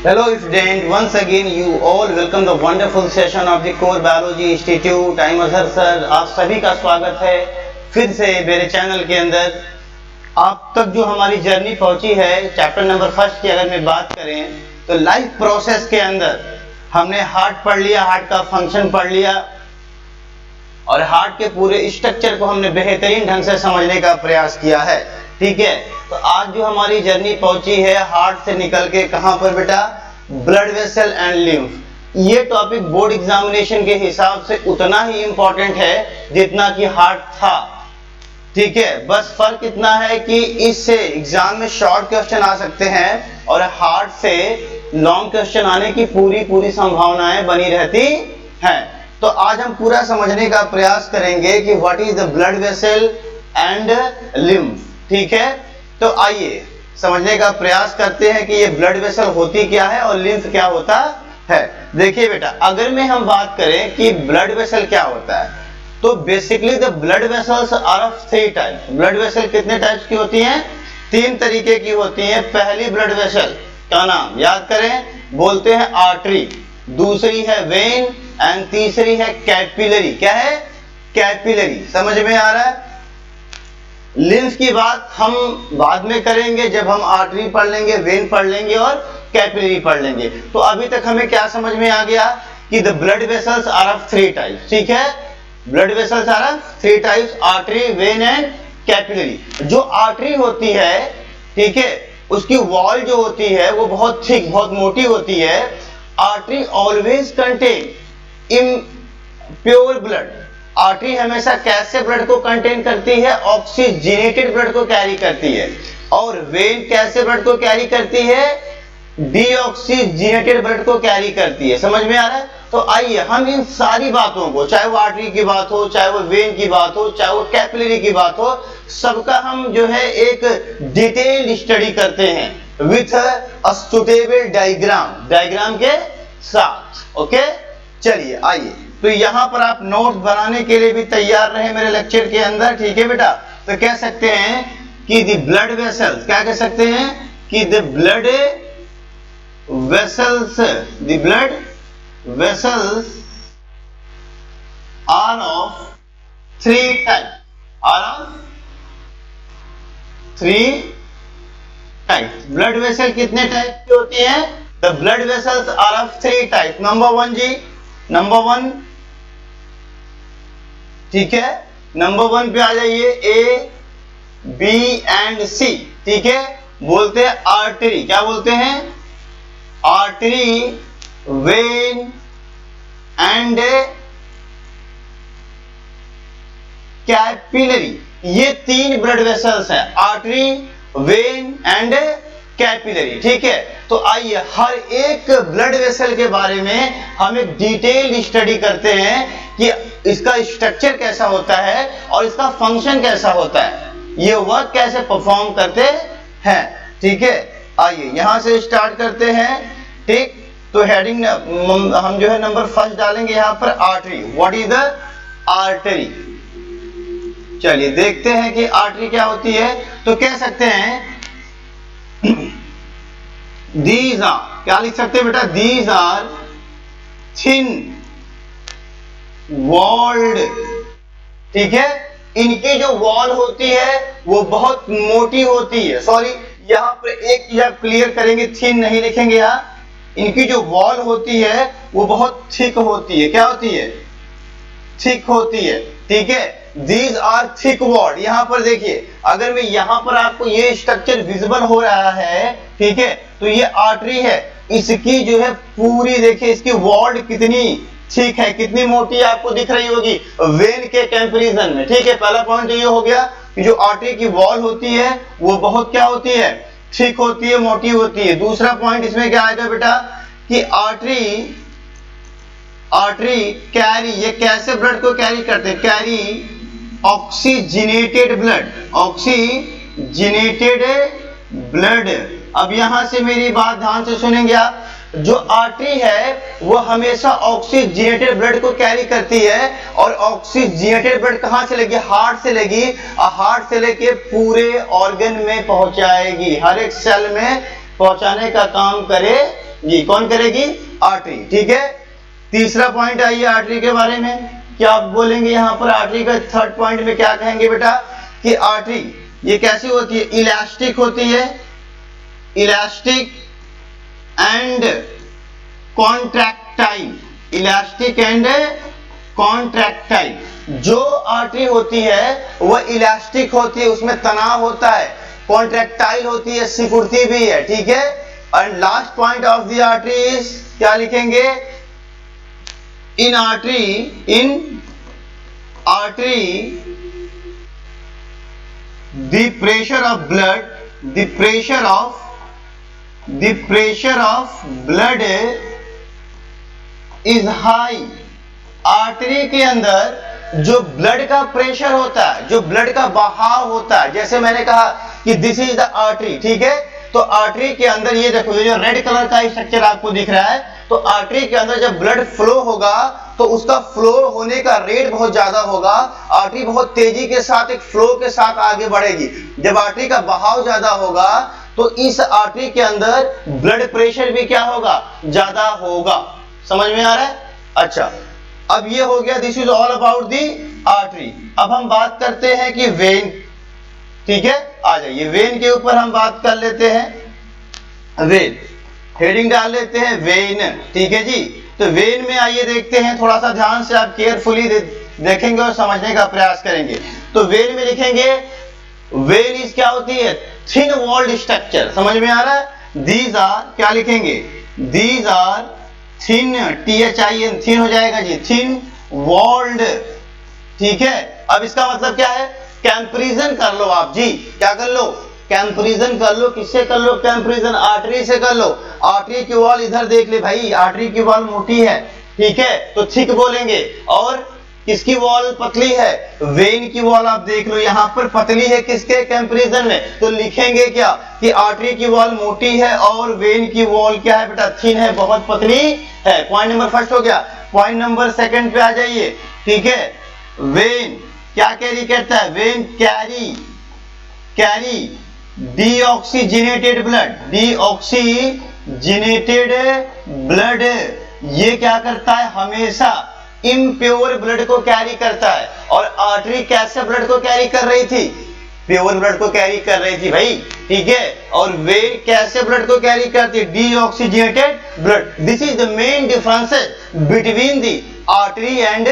Hello student, once again you all welcome the wonderful session of the Core Biology Institute. I am Azhar sir, आप सभी का स्वागत है फिर से मेरे चैनल के अंदर। आप तक जो हमारी जर्नी पहुंची है चैप्टर नंबर फर्स्ट की अगर मैं बात करें तो लाइफ प्रोसेस के अंदर हमने हार्ट पढ़ लिया, हार्ट का फंक्शन पढ़ लिया और हार्ट के पूरे स्ट्रक्चर को हमने बेहतरीन ढंग से समझने का प्रयास किया है। ठीक है, तो आज जो हमारी जर्नी पहुंची है हार्ट से निकल के कहां पर बेटा, ब्लड वेसल एंड लिम्फ। ये टॉपिक बोर्ड एग्जामिनेशन के हिसाब से उतना ही इंपॉर्टेंट है जितना कि हार्ट था। ठीक है, बस फर्क इतना है कि इससे एग्जाम में शॉर्ट क्वेश्चन आ सकते हैं और हार्ट से लॉन्ग क्वेश्चन आने की पूरी संभावनाएं बनी रहती हैं। तो आज हम पूरा समझने का प्रयास करेंगे कि what is the blood vessel and lymph. ठीक है, तो आइए समझने का प्रयास करते हैं कि ये ब्लड वेसल होती क्या है और लिम्फ क्या होता है। देखिए बेटा, अगर में हम बात करें कि ब्लड वेसल क्या होता है तो basically the blood vessels are of 3 types. Blood vessel कितने टाइप्स की होती हैं? 3 तरीके की होती हैं। पहली ब्लड वेसल का नाम याद करें, बोलते हैं आर्टरी, दूसरी है वेन एंड तीसरी है कैपिलरी। क्या है? कैपिलरी। समझ में आ रहा है? लिम्फ की बात हम बाद में करेंगे जब हम आर्टरी पढ़ लेंगे, वेन पढ़ लेंगे और कैपिलरी पढ़ लेंगे। तो अभी तक हमें क्या समझ में आ गया कि the blood vessels are of 3 types. ठीक है, blood vessels are of 3 types, artery, vein and capillary. जो आर्टरी होती है, ठीक है, उसकी वॉल जो होती है वो बहुत थिक, बहुत मोटी होती है। Artery always contain in pure blood. Artery हमेशा कैसे ब्लड को कंटेन करती है? ऑक्सीजनेटेड ब्लड को कैरी करती है। और वेन कैसे ब्लड को कैरी करती है? डीऑक्सीजनेटेड ब्लड को कैरी करती है। समझ में आ रहा है? तो आइए हम इन सारी बातों को, चाहे वो आर्टरी की बात हो, चाहे वो वेन की बात हो, चाहे वो कैपिलरी की बात हो, सबका हम जो है एक डिटेल्ड स्टडी करते हैं विथ अ सुटेबल डायग्राम के साथ। ओके, चलिए आइए। तो यहां पर आप नोट्स बनाने के लिए भी तैयार रहे मेरे लेक्चर के अंदर। ठीक है बेटा, तो कह सकते हैं कि द ब्लड वेसल्स, क्या कह सकते हैं कि the blood vessels are of 3 type, blood vessel कितने टाइप की होती है? The blood vessels are of 3 type. Number 1, ठीक है, नंबर 1 पे आ जाइए, ए, बी एंड सी। ठीक है, बोलते हैं आर्टरी। क्या बोलते हैं? Artery, vein and capillary. ये 3 ब्लड वेसल्स हैं, आर्टरी, वेन एंड कैपिलरी। ठीक है, तो आइए हर एक ब्लड वेसल के बारे में हम एक डिटेल स्टडी करते हैं कि इसका स्ट्रक्चर कैसा होता है और इसका फंक्शन कैसा होता है, ये वर्क कैसे परफॉर्म करते हैं। ठीक है, आइए यहां से स्टार्ट करते हैं। ठीक, तो हेडिंग हम जो है नंबर 1 डालेंगे यहां पर, artery. What is the artery? चलिए देखते हैं कि आर्टरी क्या होती है। तो कह सकते हैं These are, क्या लिख सकते हैं बेटा? These are thin walled। ठीक है, इनकी जो वॉल होती है वो बहुत मोटी होती है। सॉरी, यहाँ पर एक चीज आप क्लियर करेंगे, थिन नहीं लिखेंगे यहाँ। इनकी जो वॉल होती है वो बहुत थिक होती है। क्या होती है? थिक होती है। ठीक है, These are thick walled। यहाँ पर देखिए, अगर मैं यहाँ पर आपको ये स्ट्रक्चर विजिबल हो रहा है, ठीक है, तो ये आर्टरी है। इसकी जो है पूरी देखिए इसकी वॉल कितनी थिक है, कितनी मोटी आपको दिख रही होगी वेन के कंपैरिजन में। ठीक है, पहला पॉइंट ये हो गया कि जो आर्टरी की वॉल होती है वो बहुत क्या होती है? थिक होती है, मोटी होती है। दूसरा पॉइंट इसमें क्या आएगा बेटा कि आर्टरी कैरी, ये कैसे ब्लड को कैरी करते हैं? Carry oxygenated blood. अब यहां से मेरी बात ध्यान से सुनेंगे आप, जो आर्टरी है वो हमेशा ऑक्सीजनेटेड ब्लड को कैरी करती है और ऑक्सीजनेटेड ब्लड कहां से लगी? हार्ट से लगी, और हार्ट से लेके पूरे ऑर्गन में पहुंचाएगी, हर एक सेल में पहुंचाने का काम करेगी। जी, कौन करेगी? आर्टरी। ठीक है, तीसरा पॉइंट आइए आर्टरी के बारे में, क्या आप बोलेंगे यहाँ पर आर्टरी का थर्ड पॉइंट में क्या कहेंगे बेटा कि आर्टरी ये कैसी होती है? इलास्टिक होती है, elastic and contractile, elastic and contractile. जो आर्टरी होती है वह इलास्टिक होती है, उसमें तनाव होता है, कॉन्ट्रैक्टाइल होती है, सिकुड़ती भी है। ठीक है, and last point of the artery is, क्या लिखेंगे? In artery the pressure of blood is high। Artery के अंदर जो ब्लड का प्रेशर होता है, जो ब्लड का बहाव होता है, जैसे मैंने कहा कि दिस इज द आर्टरी। ठीक है, तो आर्टरी के अंदर ये देखो, ये जो रेड कलर का स्ट्रक्चर आपको दिख रहा है, तो आर्टरी के अंदर जब ब्लड फ्लो होगा तो उसका फ्लो होने का रेट बहुत ज्यादा होगा, आर्टरी बहुत तेजी के साथ एक फ्लो के साथ आगे बढ़ेगी। जब आर्टरी का बहाव ज्यादा होगा तो इस आर्टरी के अंदर ब्लड प्रेशर भी क्या होगा? ज्यादा होगा। समझ में आ रहा है? अच्छा, अब ये हो गया, this is all about the artery. अब हम बात करते हैं कि वेन। ठीक है, आ जाइए, वेन के ऊपर हम बात कर लेते हैं। वेन, हेडिंग डाल लेते हैं वेन। ठीक है जी, तो वेन में आइए देखते हैं, थोड़ा सा ध्यान से आप केयरफुली देखेंगे और समझने का प्रयास करेंगे। तो वेन में लिखेंगे, वेन इज क्या होती है? Thin walled structure. समझ में आ रहा है? दीज आर, क्या लिखेंगे? These are thin, THIN, thin हो जाएगा जी, थिन वॉल्ड। ठीक है, अब इसका मतलब क्या है? कंपैरिजन कर लो आप जी, क्या कर लो? कंपैरिजन कर लो। किससे कर लो कंपैरिजन? आर्टरी से कर लो। आर्टरी की वॉल इधर देख ले भाई, आर्टरी की वॉल मोटी है, ठीक है, तो थिक बोलेंगे। और किसकी वॉल पतली है? वेन की वॉल आप देख लो यहाँ पर पतली है, किसके कंपैरिजन में? तो लिखेंगे क्या कि आर्टरी की वॉल मोटी है और वेन की वॉल क्या है बेटा? थिन है, बहुत पतली है। पॉइंट नंबर फर्स्ट हो गया। पॉइंट नंबर सेकंड पे आ जाइए। ठीक है, वेन क्या कैरी करता है? When carry deoxygenated blood, deoxygenated blood ये क्या करता है? हमेशा इम्प्योर ब्लड को कैरी करता है। और आर्टरी कैसे ब्लड को कैरी कर रही थी? प्योर ब्लड को कैरी कर रही थी भाई। ठीक है, और वेन कैसे ब्लड को कैरी करती है? Deoxygenated blood. This is the main differences between the artery and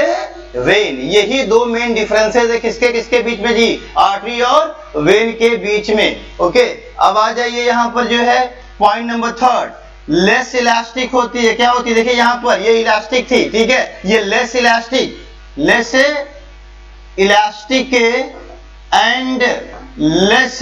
when. यही दो मेन डिफरेंसेस है, किसके किसके बीच में जी? आर्टरी और वेन के बीच में। ओके, अब आ जाइए यहाँ पर जो है point number third, less elastic होती है। क्या होती है? देखिए यहाँ पर ये इलास्टिक थी, ठीक है, ये less elastic and less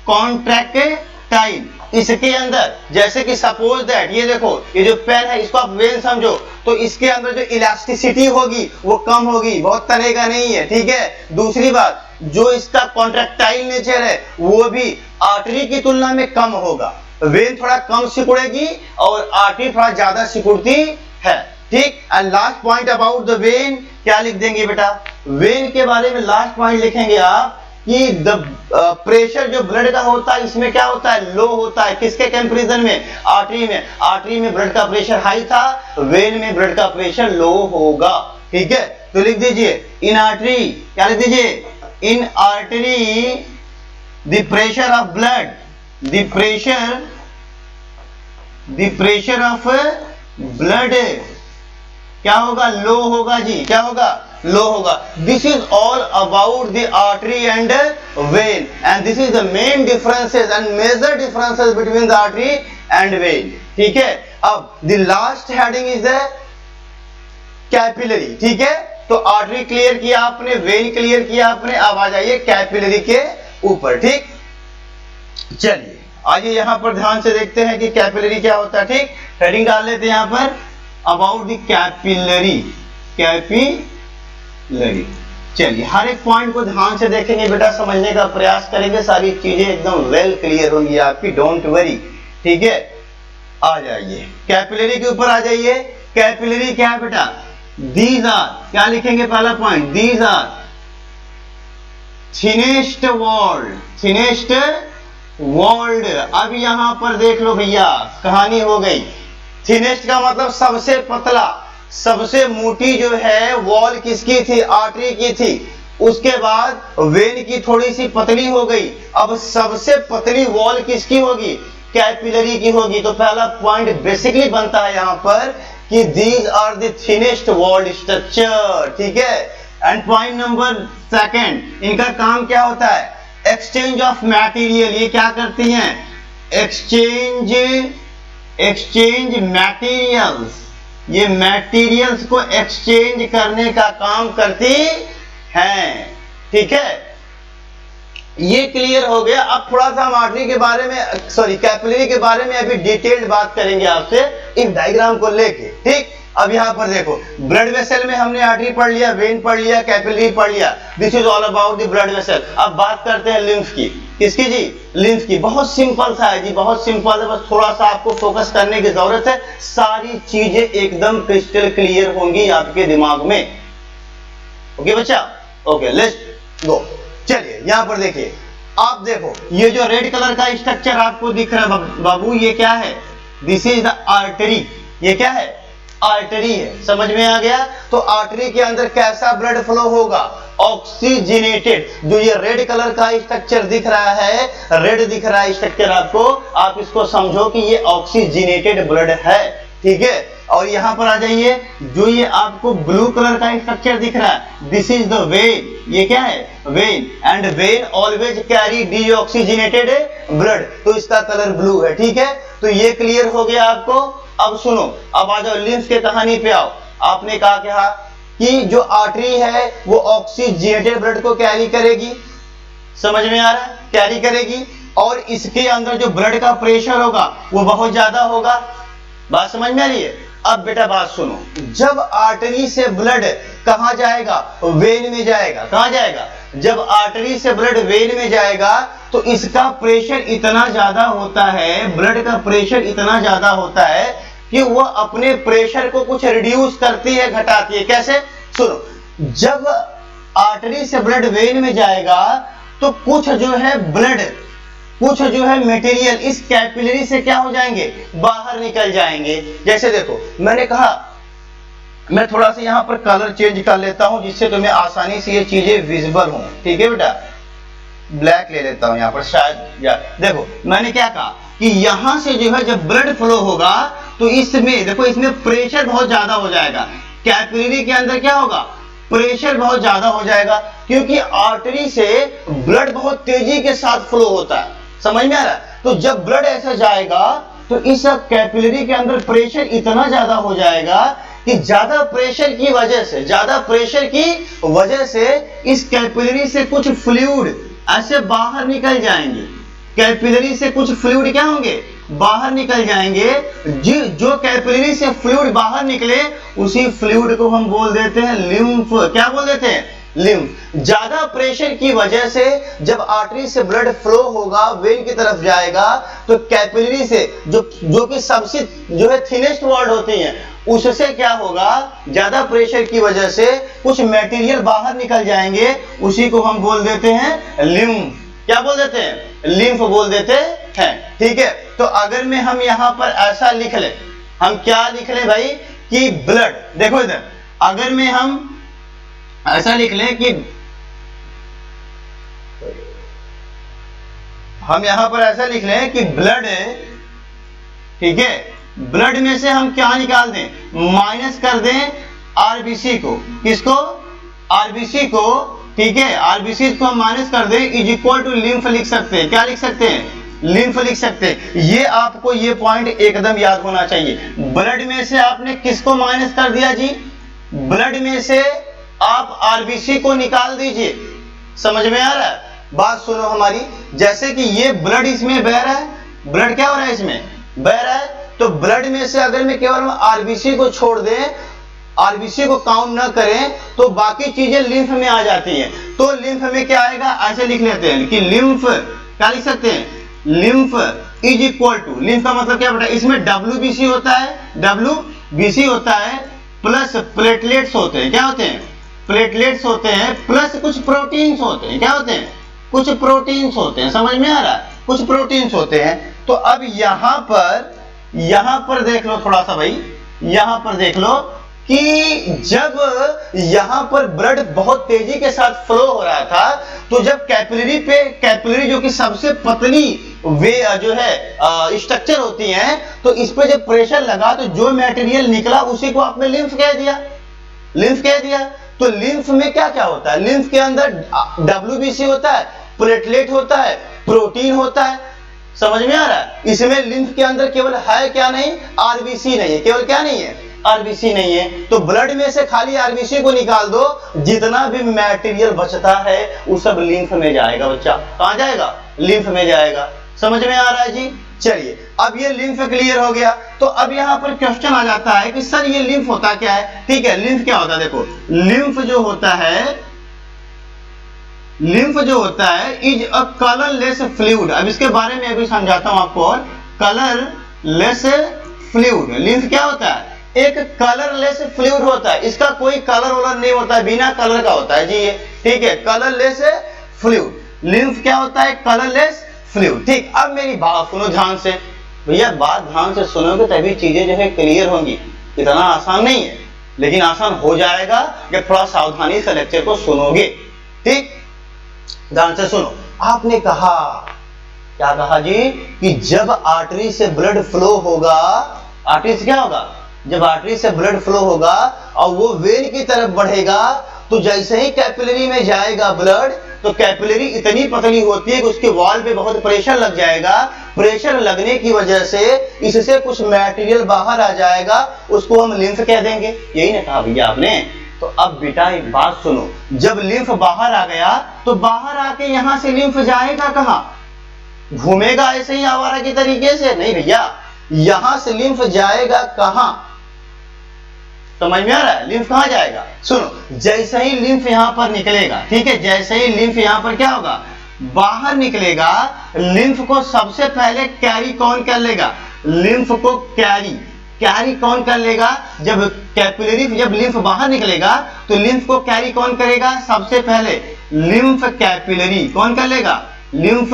contractile. इसके अंदर जैसे कि सपोज दैट, ये देखो, ये जो पेन है इसको आप वेन समझो, तो इसके अंदर जो इलास्टिसिटी होगी वो कम होगी, बहुत तनेगा नहीं है। ठीक है, दूसरी बात, जो इसका कॉन्ट्रैक्टाइल नेचर है वो भी आर्टरी की तुलना में कम होगा। वेन थोड़ा कम सिकुड़ेगी और आर्टरी थोड़ा ज्यादा सिकुड़ती है। ठीक, and last point about the when, क्या लिख देंगे बेटा? वेन के बारे में लास्ट पॉइंट लिखेंगे आप कि द प्रेशर जो ब्लड का होता है इसमें क्या होता है? लो होता है। किसके कंपैरिजन में? आर्टरी में। आर्टरी में ब्लड का प्रेशर हाई था, वेन में ब्लड का प्रेशर लो होगा। ठीक है, तो लिख दीजिए इन आर्टरी, क्या लिख दीजिए? In artery the pressure of blood, the pressure of blood क्या होगा? लो होगा जी। क्या होगा? लो होगा। This is all about the artery and vein, and this is the main differences and major differences between the artery and vein. ठीक है, अब the last heading is the capillary. ठीक है, तो आर्टरी क्लियर किया आपने, when clear किया आपने, अब आ जाइए कैपिलरी के ऊपर। ठीक, चलिए आइए यहां पर ध्यान से देखते हैं कि कैपिलरी क्या होता है। ठीक, हेडिंग डाल लेते हैं यहां पर अबाउट द कैपिलरी। चलिए हर एक पॉइंट को ध्यान से देखेंगे बेटा, समझने का प्रयास करेंगे, सारी चीजें एकदम वेल क्लियर होंगी आपकी, डोंट वरी। ठीक है, आ जाइए कैपिलरी के ऊपर आ जाइए। कैपिलरी क्या है बेटा? दीज आर, क्या लिखेंगे पहला point? These are thinnest walled. अब यहां पर देख लो भैया, कहानी हो गई। थिनेस्ट का मतलब सबसे पतला, सबसे मोटी जो है वॉल किसकी थी, आर्टरी की थी। उसके बाद वेन की थोड़ी सी पतली हो गई। अब सबसे पतली वॉल किसकी होगी, कैपिलरी की होगी। तो पहला पॉइंट बेसिकली बनता है यहां पर कि these are the thinnest walled structure, ठीक है। एंड पॉइंट नंबर सेकंड, इनका काम क्या होता है, एक्सचेंज ऑफ मटेरियल। ये क्या करती हैं, एक्सचेंज मटेरियल्स, ये मटेरियल्स को एक्सचेंज करने का काम करती हैं, ठीक है। ये क्लियर हो गया। अब थोड़ा सा हम आर्टरी के बारे में, सॉरी कैपिलरी के बारे में अभी डिटेल्ड बात करेंगे आपसे इन डायग्राम को लेके, ठीक। अब यहां पर देखो, ब्लड वेसल में हमने आर्टरी पढ़ लिया, वेन पढ़ लिया, कैपिलरी पढ़ लिया। This is all about the blood vessel. अब बात करते हैं लिम्फ की। किसकी जी, लिम्फ की। बहुत सिंपल सा है जी, बहुत सिंपल है, बस थोड़ा सा आपको फोकस करने की जरूरत है। सारी चीजें एकदम क्रिस्टल क्लियर होंगी आपके दिमाग में। ओके बच्चा, ओके लेट्स गो। चलिए यहां पर देखिए, आप देखो ये जो रेड कलर का स्ट्रक्चर आपको दिख रहा है बाबू, ये क्या है, दिस इज द आर्टरी। ये क्या है, आर्टरी है, समझ में आ गया। तो आर्टरी के अंदर कैसा ब्लड फ्लो होगा, ऑक्सीजनेटेड। जो ये रेड कलर का स्ट्रक्चर दिख रहा है, रेड दिख रहा है स्ट्रक्चर आपको, आप इसको समझो कि ये ऑक्सीजनेटेड ब्लड है, ठीक है। और यहां पर आ जाइए, जो ये आपको ब्लू कलर का स्ट्रक्चर दिख रहा है, दिस इज द वेन। ये क्या है, when. And when always carry deoxygenated blood, तो इसका कलर ब्लू है, ठीक है। तो ये क्लियर हो गया आपको। अब सुनो, अब आ जाओ लिम्फ के कहानी पे आओ। आपने कहा क्या कि जो आर्टरी है वो ऑक्सीजनेटेड ब्लड को कैरी करेगी, समझ में आ रहा है, कैरी करेगी। और इसके अंदर जो ब्लड का प्रेशर होगा वो बहुत ज्यादा होगा। बात समझ में आ रही है। अब बेटा बात सुनो, जब आर्टरी से ब्लड कहां जाएगा, वेन में जाएगा। कहां जाएगा, जब आर्टरी से ब्लड वेन में जाएगा तो इसका प्रेशर इतना ज्यादा होता है, ब्लड का प्रेशर इतना ज्यादा होता है कि वह अपने प्रेशर को कुछ रिड्यूस करती है, घटाती है। कैसे, सुनो, जब आर्टरी से ब्लड वेन में जाएगा तो कुछ जो है ब्लड, कुछ जो है मटेरियल इस कैपिलरी से क्या हो जाएंगे, बाहर निकल जाएंगे। जैसे देखो मैंने कहा, मैं थोड़ा सा यहां पर कलर चेंज कर लेता हूं जिससे तुम्हें आसानी से ये चीजें विजिबल हो, ठीक है बेटा। ब्लैक ले लेता हूं यहां पर शायद, या देखो मैंने क्या कहा कि यहां से जो है जब ब्लड फ्लो होगा तो इसमें देखो, इसमें प्रेशर बहुत ज्यादा हो जाएगा। कैपिलरी के अंदर क्या होगा, प्रेशर बहुत ज्यादा हो जाएगा, क्योंकि आर्टरी से ब्लड बहुत तेजी के साथ फ्लो होता है, समझ में आ रहा है। तो जब ब्लड ऐसा जाएगा तो इस कैपिलरी के अंदर प्रेशर इतना ज्यादा हो जाएगा कि ज्यादा प्रेशर की वजह से, ज्यादा प्रेशर की वजह से इस कैपिलरी से कुछ फ्लूइड ऐसे बाहर निकल जाएंगे। कैपिलरी से कुछ फ्लूइड क्या होंगे, बाहर निकल जाएंगे। जो कैपिलरी से फ्लूइड बाहर निकले उसी फ्लूइड को हम बोल देते हैं लिम्फ। क्या बोल देते हैं, लिम्फ। ज्यादा प्रेशर की वजह से जब आर्टरी से ब्लड फ्लो होगा, वेन की तरफ जाएगा, तो कैपिलरी से जो कि सबसे जो है थिनेस्ट वॉल्ड होती हैं, उससे क्या होगा, ज्यादा प्रेशर की वजह से कुछ मटेरियल बाहर निकल जाएंगे, उसी को हम बोल देते हैं लिम्फ। क्या बोल देते हैं, लिम्फ बोल देते हैं, ठीक है। तो अगर में हम यहां पर ऐसा लिख ले, हम क्या लिख ले भाई कि ब्लड, देखो इधर, अगर में हम ऐसा लिख लें कि हम यहां पर ऐसा लिख लें कि ब्लड, ठीक है, ब्लड में से हम क्या निकाल दें, माइनस कर दें आरबीसी को। किसको, आरबीसी को, ठीक है, आरबीसी को हम माइनस कर दें, इज इक्वल टू लिम्फ लिख सकते हैं। क्या लिख सकते हैं, लिम्फ लिख सकते हैं। ये आपको ये पॉइंट एकदम याद होना चाहिए। ब्लड में से आपने किसको माइनस कर दिया जी, ब्लड में से आप आरबीसी को निकाल दीजिए। समझ में आ रहा है, बात सुनो हमारी। जैसे कि ये ब्लड इसमें बह रहा है, ब्लड क्या हो रहा है, इसमें बह रहा है, तो ब्लड में से अगर मैं केवल आरबीसी को छोड़ दें, आरबीसी को काउंट ना करें, तो बाकी चीजें लिम्फ में आ जाती हैं। तो लिम्फ में क्या आएगा, ऐसे लिख लेते हैं कि लिम्फ, क्या लिख सकते हैं, lymph is equal to, lymph का मतलब क्या बेटा, इसमें डब्ल्यूबीसी होता है, डब्ल्यूबीसी होता है प्लस प्लेटलेट्स होते हैं। क्या होते हैं, प्लेटलेट्स होते हैं, प्लस कुछ प्रोटीन्स होते हैं। क्या होते हैं, कुछ प्रोटीन्स होते हैं। समझ में आ रहा है, कुछ प्रोटीन्स होते हैं। तो अब यहां पर देख लो थोड़ा सा भाई, यहां पर देख लो कि जब यहां पर ब्लड बहुत तेजी के साथ फ्लो हो रहा था, तो जब कैपिलरी जो कि सबसे पतली वे जो है स्ट्रक्चर होती हैं, तो इस पे जब प्रेशर लगा तो जो मटेरियल निकला उसी को आपने लिम्फ कह दिया। तो लिम्फ में क्या क्या होता है? लिम्फ के अंदर WBC होता है, प्लेटलेट होता है, प्रोटीन होता है। समझ में आ रहा है? इसमें लिम्फ के अंदर केवल है क्या नहीं? RBC नहीं है। केवल क्या नहीं है? RBC नहीं है। तो ब्लड में से खाली RBC को निकाल दो, जितना भी मटेरियल बचता है वो सब लिम्फ में जाएगा। बच्चा कहां जाएगा? लिम्फ में जाएगा। समझ में आ रहा है जी? चलिए, अब ये लिम्फ क्लियर हो गया। तो अब यहां पर क्वेश्चन आ जाता है कि सर ये लिम्फ होता क्या है? ठीक है, लिम्फ क्या होता है? देखो, लिम्फ जो होता है इज अ कलरलेस फ्लूइड। अब इसके बारे में अभी समझाता हूं आपको। और कलरलेस फ्लूइड, लिम्फ क्या होता है? एक कलरलेस फ्लूइड होता है। इसका कोई कलर वलर नहीं होता है, बिना कलर का होता है जी ये। ठीक है, कलरलेस फ्लूइड। लिम्फ क्या होता है? Colourless fluid. ठीक, अब मेरी बात सुनो ध्यान से भैया, बात ध्यान से सुनोगे तभी चीजें जो है क्लियर होंगी। इतना आसान नहीं है, लेकिन आसान हो जाएगा जब थोड़ा सावधानी से लेक्चर को सुनोगे। ठीक, ध्यान से सुनो। आपने कहा, क्या कहा जी? कि जब आर्टरी से ब्लड फ्लो होगा, आर्टरी से क्या होगा? जब आर्टरी से ब्लड फ्लो होगा और वो वेन की तरफ बढ़ेगा, तो जैसे ही कैपिलरी में जाएगा ब्लड, तो कैपिलरी इतनी पतली होती है कि उसके वॉल पे बहुत प्रेशर लग जाएगा। प्रेशर लगने की वजह से इससे कुछ मटेरियल बाहर आ जाएगा, उसको हम लिम्फ कह देंगे। यही ना कहा भैया आपने? तो अब बेटा एक बात सुनो, जब लिम्फ बाहर आ गया तो बाहर आके यहां से लिम्फ जाएगा कहां? घूमेगा ऐसे ही आवारा की तरीके से? नहीं भैया, यहां से लिम्फ जाएगा कहां? समझ में आ रहा है? लिम्फ कहां जाएगा? सुनो, जैसे ही लिम्फ यहां पर निकलेगा, ठीक है, जैसे ही लिम्फ यहां पर क्या होगा? बाहर निकलेगा। लिम्फ को सबसे पहले कैरी कौन कर लेगा? लिम्फ को कैरी कौन कर लेगा? जब लिम्फ बाहर निकलेगा तो लिम्फ को कैरी कौन करेगा? सबसे पहले लिम्फ कैपिलरी कौन कर लेगा? लिम्फ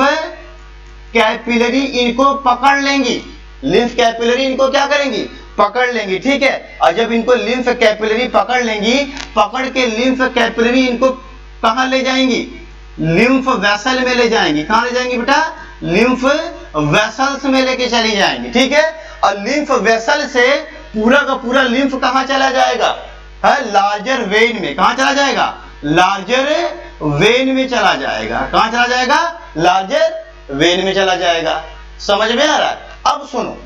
कैपिलरी इनको पकड़ लेंगी। लिम्फ कैपिलरी इनको क्या करेंगी? पकड़ लेंगी। ठीक है, और जब इनको लिम्फ कैपिलरी पकड़ लेंगी, पकड़ के लिम्फ कैपिलरी इनको कहां ले जाएंगी? लिम्फ वेसल में ले जाएंगी। कहां ले जाएंगी बेटा? लिम्फ वेसल्स में लेके चली जाएंगी। ठीक है, और लिम्फ वेसल से पूरा का पूरा लिम्फ कहां चला जाएगा? है लार्जर वेन में। कहां चला जाएगा? लार्जर वेन में चला जाएगा। कहां चला जाएगा? लार्जर वेन में चला जाएगा। समझ में आ रहा है? अब सुनो,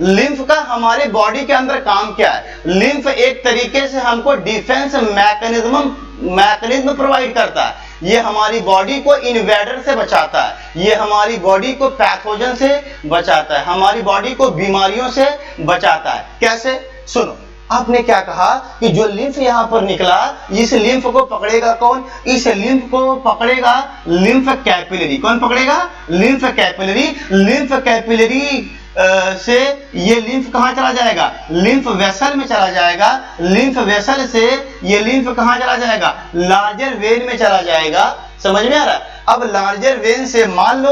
लिम्फ का हमारे बॉडी के अंदर काम क्या है? लिम्फ एक तरीके से हमको डिफेंस मैकेनिज्म प्रोवाइड करता है। ये हमारी बॉडी को इन्वेडर से बचाता है, ये हमारी बॉडी को पैथोजन से बचाता है, हमारी बॉडी को बीमारियों से बचाता है। कैसे? सुनो, आपने क्या कहा कि जो लिम्फ यहां पर निकला, इस लिम्फ को पकड़ेगा कौन? इस लिम्फ को पकड़ेगा लिम्फ कैपिलरी। कौन पकड़ेगा? Lymph capillary. लिम्फ कैपिलरी से ये लिम्फ कहां चला जाएगा? लिम्फ वेसल में चला जाएगा। लिम्फ वेसल से ये लिम्फ कहां चला जाएगा? लार्जर वेन में चला जाएगा। समझ में आ रहा है? अब लार्जर वेन से मान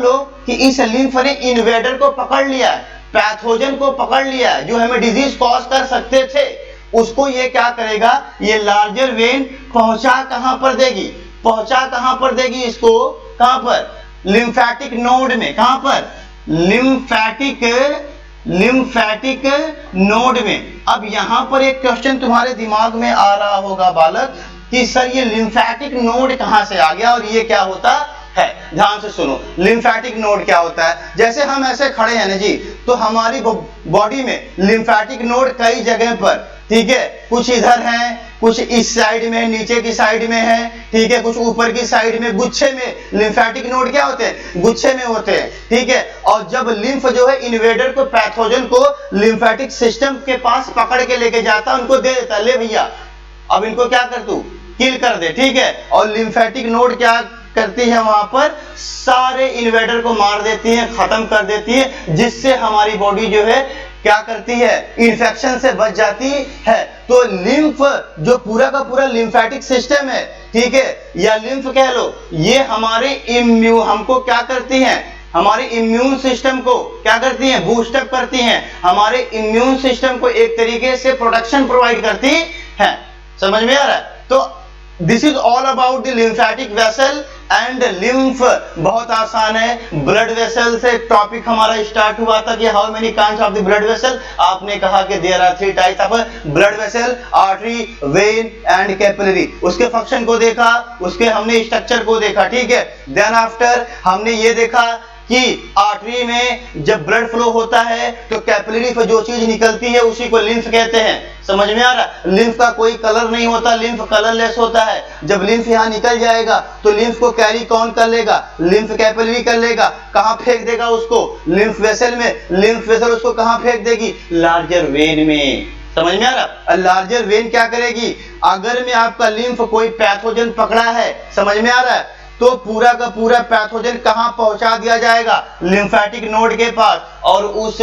लो कि इस लिम्फ ने इन्वेडर को पकड़ लिया है, पैथोजन को पकड़ लिया है, जो हमें डिजीज कॉज कर सकते थे, उसको ये क्या करेगा? ये लार्जर वेन पहुंचा कहां पर देगी? पहुंचा कहां पर देगी इसको? कहां पर? लिम्फेटिक नोड में। कहां पर? लिम्फेटिक नोड में। अब यहां पर एक क्वेश्चन तुम्हारे दिमाग में आ रहा होगा बालक कि सर ये लिम्फेटिक नोड कहां से आ गया और ये क्या होता है? ध्यान से सुनो, लिम्फेटिक नोड क्या होता है? जैसे हम ऐसे खड़े हैं ना जी, तो हमारी बॉडी में लिम्फेटिक नोड कई जगह पर, ठीक है, कुछ इधर हैं, कुछ इस साइड में, नीचे की साइड में है, ठीक है, कुछ ऊपर की साइड में, गुच्छे में लिम्फेटिक नोड क्या होते हैं? गुच्छे में होते हैं। ठीक है, और जब लिम्फ जो है इन्वेडर को, पैथोजन को लिम्फेटिक सिस्टम के पास पकड़ के लेके जाता, उनको दे देता, ले भैया अब इनको क्या कर तू? किल कर दे। ठीक है, और लिम्फेटिक नोड क्या करती है? वहां पर सारे इन्वेडर को मार देती है, खत्म कर देती है, जिससे हमारी बॉडी जो है क्या करती है? इन्फेक्शन से बच जाती है। तो लिम्फ जो पूरा का पूरा लिम्फेटिक सिस्टम है, ठीक है, या लिम्फ कह लो, ये हमारे हमको क्या करती हैं? हमारे इम्यून सिस्टम को क्या करती हैं, बूस्टअप करती हैं, हमारे इम्यून सिस्टम को एक तरीके से प्रोटेक्शन प्रोवाइड करती हैं। समझ में आ रहा है? तो this is all about the lymphatic vessel and lymph. बहुत आसान है। ब्लड वेसल से टॉपिक हमारा स्टार्ट हुआ था कि how many kinds of the blood vessel. आपने कहा कि there are 3 types of blood vessel, artery, vein and capillary. उसके फंक्शन को देखा, उसके हमने स्ट्रक्चर को देखा, ठीक है। देन आफ्टर हमने ये देखा कि आर्टरी में जब ब्लड फ्लो होता है तो कैपिलरी पर जो चीज निकलती है उसी को लिम्फ कहते हैं। समझ में आ रहा है? लिम्फ का कोई कलर नहीं होता, लिम्फ कलरलेस होता है। जब लिम्फ यहाँ निकल जाएगा तो लिम्फ को कैरी कौन कर लेगा, लिम्फ कैपिलरी कर लेगा। कहाँ फेंक देगा उसको, लिम्फ वेसल में। लिम्फ वेसल उसको कहाँ फेंक देगी, लार्जर वेन में। समझ में आ रहा? लार्जर वेन क्या करेगी, अगर में आपका लिम्फ कोई पैथोजन पकड़ा है, समझ में आ रहा है, तो पूरा का पूरा पैथोजन कहां पहुंचा दिया जाएगा, लिम्फेटिक नोड के पास, और उस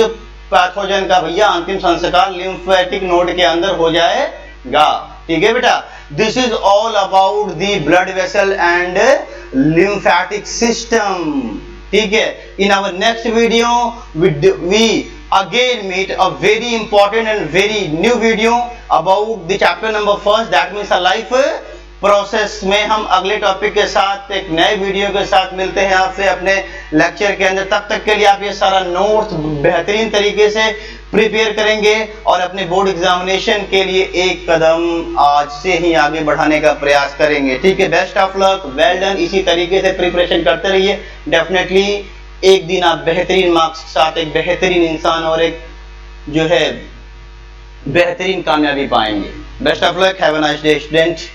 पैथोजन का भैया अंतिम संस्कार लिम्फेटिक नोड के अंदर हो जाएगा। ठीक है बेटा, this is all about the blood vessel and lymphatic system. ठीक है, in our next video we again meet a very important and very new video about the chapter number 1, that means a life process में हम अगले topic के साथ एक नए video के साथ मिलते हैं आपसे अपने लेक्चर के अंदर। तब तक के लिए आप ये सारा नोट्स बेहतरीन तरीके से प्रिपेयर करेंगे और अपने बोर्ड एग्जामिनेशन के लिए एक कदम आज से ही आगे बढ़ाने का प्रयास करेंगे। ठीक है, best of luck, well done. इसी तरीके से प्रिपरेशन करते रहिए, डेफिनेटली एक दिन आप बेहतरीन मार्क्स के साथ एक बेहतरीन इंसान और एक जो है बेहतरीन कामयाबी पाएंगे। Best of luck, have a nice day student.